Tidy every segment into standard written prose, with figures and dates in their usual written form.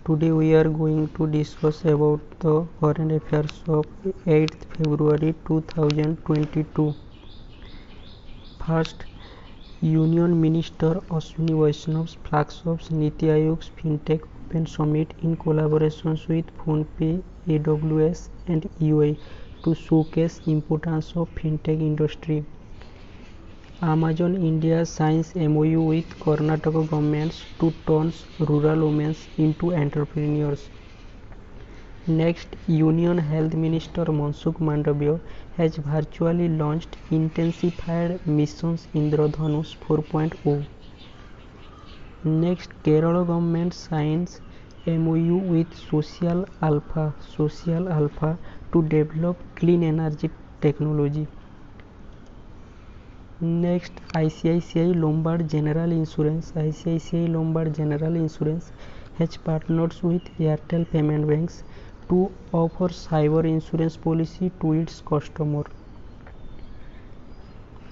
Today we are going to discuss about the current affairs of 8th February 2022. First, Union Minister Ashwini Vaishnav flags off Niti Aayog's FinTech Open Summit in collaboration with PhonePe, AWS and UI to showcase importance of FinTech industry. Amazon India signs MOU with Karnataka governments to turn rural women into entrepreneurs. Next, Union Health Minister Mansukh Mandavya has virtually launched intensified missions Indradhanush 4.0. Next, Kerala government signs MOU with Social Alpha to develop clean energy technology. Next, ICICI Lombard General Insurance has partnered with Airtel Payment Banks to offer cyber insurance policy to its customer.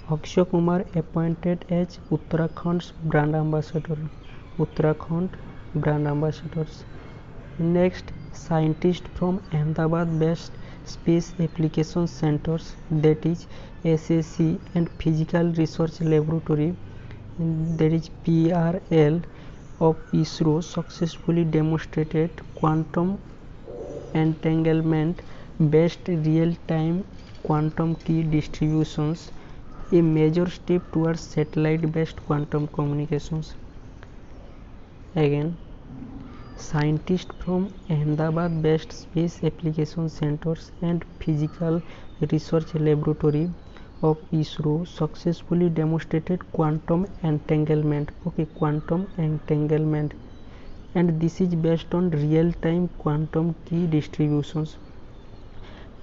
Akshay Kumar appointed as Uttarakhand's brand ambassador. Next, scientists from Ahmedabad-based Space Application Centers, that is SAC, and Physical Research Laboratory, that is PRL, of ISRO successfully demonstrated quantum entanglement based real-time quantum key distributions, a major step towards satellite-based quantum communications. Again, scientists from Ahmedabad-based Space Application Centers and Physical Research Laboratory of ISRO successfully demonstrated quantum entanglement. And this is based on real-time quantum key distributions,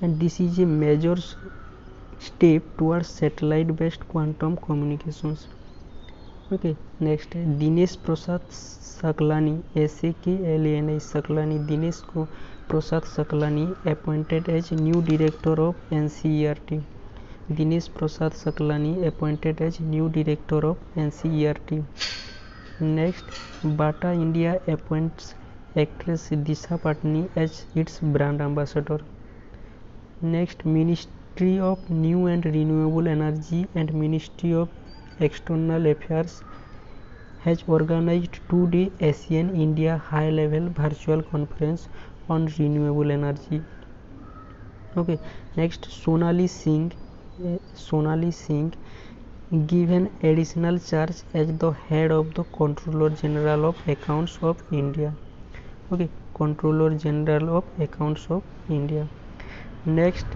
and this is a major step towards satellite-based quantum communications. Next, Dinesh Prasad Saklani, appointed as new director of NCERT. Next, Bata India appoints actress Disha Patni as its brand ambassador. Next, Ministry of New and Renewable Energy and Ministry of External Affairs has organized 2-day ASEAN India high-level virtual conference on renewable energy. Next, Sonali Singh given additional charge as the head of the Controller General of Accounts of India. Next,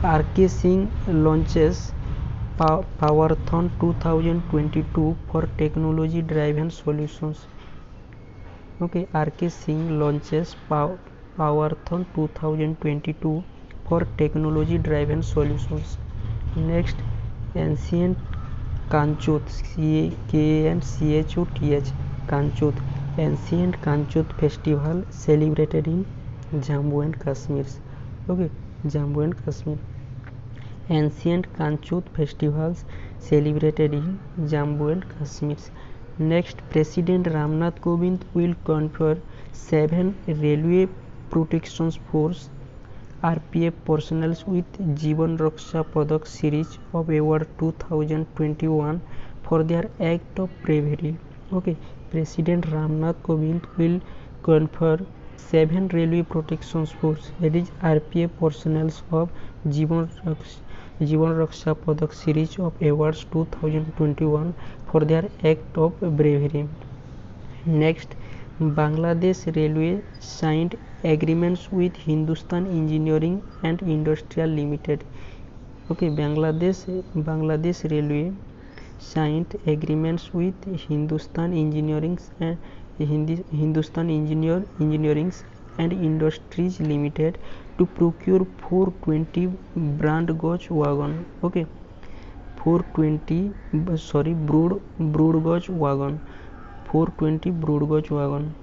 RK Singh launches Powerthon 2022 for technology driven solutions. RK Singh launches Powerthon 2022 for technology driven solutions. Next, Ancient Kanchut, Kanchut, Ancient Kanchut Festival celebrated in Jammu and Kashmir. Ancient Kanchut festivals celebrated in Jammu and Kashmir. Next, President Ramnath Kovind will confer 7 Railway Protection Force RPF personnel with Jeevan Raksha Padak series of award 2021 for their act of bravery. President Ramnath Kovind will confer 7 Railway Protection Force, that is RPF personnel of Jeevan Raksha Padak series of awards 2021 for their act of bravery. Next, Bangladesh Railway signed agreements with Hindustan Engineering and Industrial Limited. Bangladesh Railway signed agreements with Hindustan Engineering and Industries Limited to procure 420 brand gauge wagon. Broad gauge wagon.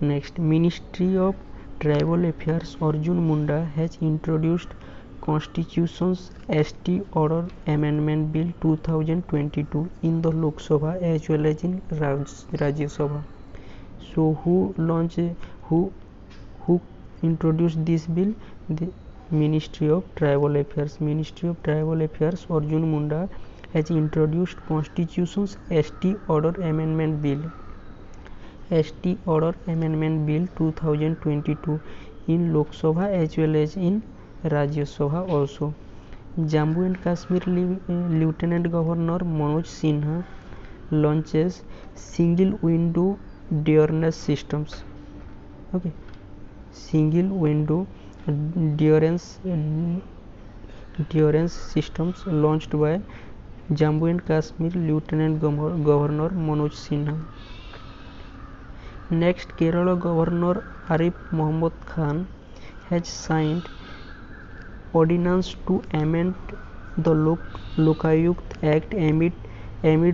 Next, Ministry of Tribal Affairs Arjun Munda has introduced Constitution's ST Order Amendment Bill 2022 in the Lok Sabha as well as in Rajya Sabha. So who who introduced this bill? The Ministry of Tribal Affairs. Ministry of Tribal Affairs Arjun Munda has introduced Constitution's ST Order Amendment Bill. ST Order Amendment Bill 2022 in Lok Sabha as well as in Rajya Sabha also. Jammu and Kashmir Lieutenant Governor Manoj Sinha launches single window durance systems. Okay, single window durance systems launched by Jammu and Kashmir Lieutenant Governor Manoj Sinha. Next, Kerala Governor Arif Mohammed Khan has signed ordinance to amend the Lokayukt Act amid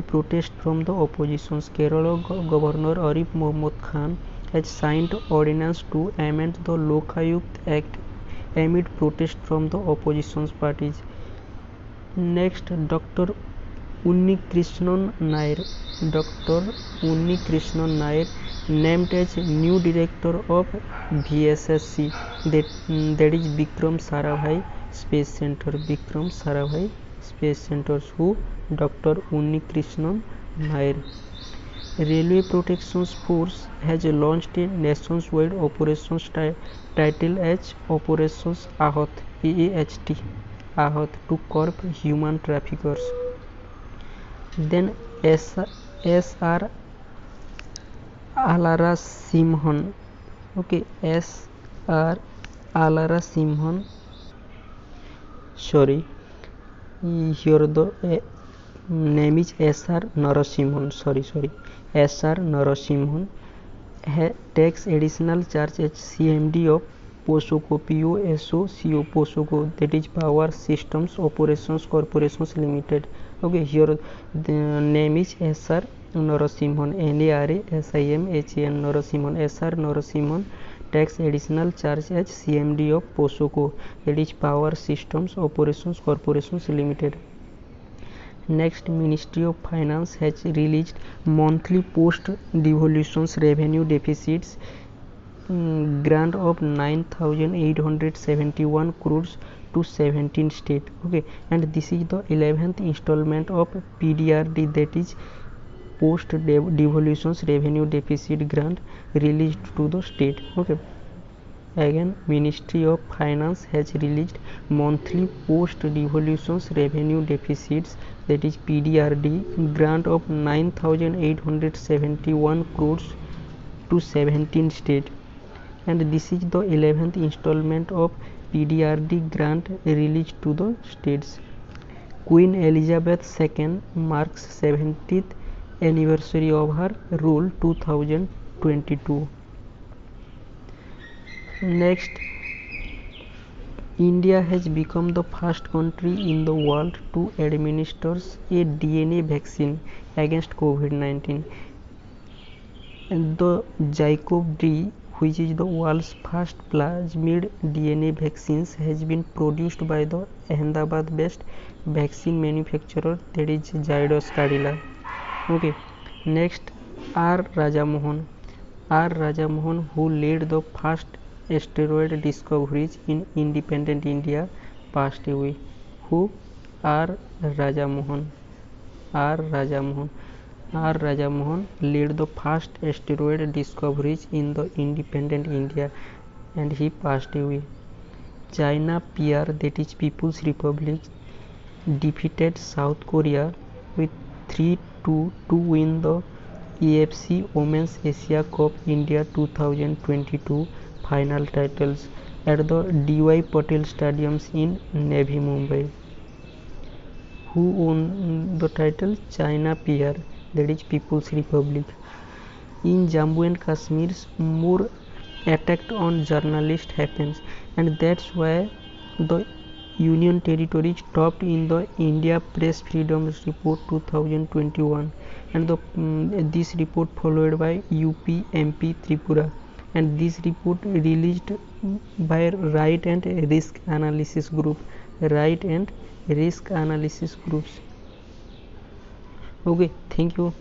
protest from the opposition. Kerala Governor Arif Mohammed Khan has signed ordinance to amend the Lokayukt Act amid protest from the opposition parties. Next, Dr. Unni Krishnan Nair. Dr. Unni Krishnan Nair named as new director of VSSC, that is Vikram Sarabhai Space Center. Vikram Sarabhai Space Centers. Who? Dr. Unni Krishnan Nair. Railway Protection Force has launched a nationwide operations titled as Operations Ahat, AAHT, Ahat, to curb human traffickers. Then S.R. Alara Simhan. Okay, S.R. Alara Simhan. Sorry, here the name is S.R. Narasimhan. Sorry. S.R. Narasimhan takes additional charge as CMD of POSOCO, POSOCO, POSOCO, that is Power Systems Operations Corporations Limited. Okay, here the name is S.R. Narasimhan, Narasimhan, Narasimhan. S.R. Narasimhan takes additional charge as CMD of POSOCO, that is Power Systems Operations Corporations Limited. Next, Ministry of Finance has released monthly post-devolutions revenue deficits grant of 9,871 crores to 17 states. Okay, and this is the 11th installment of PDRD, that is post devolutions revenue deficit grant released to the state. Okay, again, Ministry of Finance has released monthly post devolutions revenue deficits, that is PDRD, grant of 9,871 crores to 17 states, and this is the 11th installment of PDRD grant released to the states. Queen Elizabeth II marks 70th anniversary of her rule 2022. Next, India has become the first country in the world to administer a DNA vaccine against COVID-19. And the Zycov-D, which is the world's first plasmid DNA vaccines, has been produced by the Ahmedabad-based vaccine manufacturer, that is Zydus Cadila. Okay, next, R. Rajamohan. R. Rajamohan, who led the first asteroid discoveries in independent India, passed away. Who? R. Rajamohan. R. Rajamohan. R. Rajamohan led the first asteroid discoveries in the independent India, and he passed away. China PR, that is People's Republic, defeated South Korea with 3-2 to win the AFC Women's Asia Cup India 2022 final titles at the D.Y. Patel Stadiums in Navi Mumbai. Who won the title? China PR, that is People's Republic. In Jammu and Kashmir, more attack on journalists happens, and that's why the Union Territories topped in the India Press Freedom Report 2021, and this report followed by UP, MP, Tripura, and this report released by Right and Risk Analysis Group. Right and Risk Analysis Groups. Okay, thank you.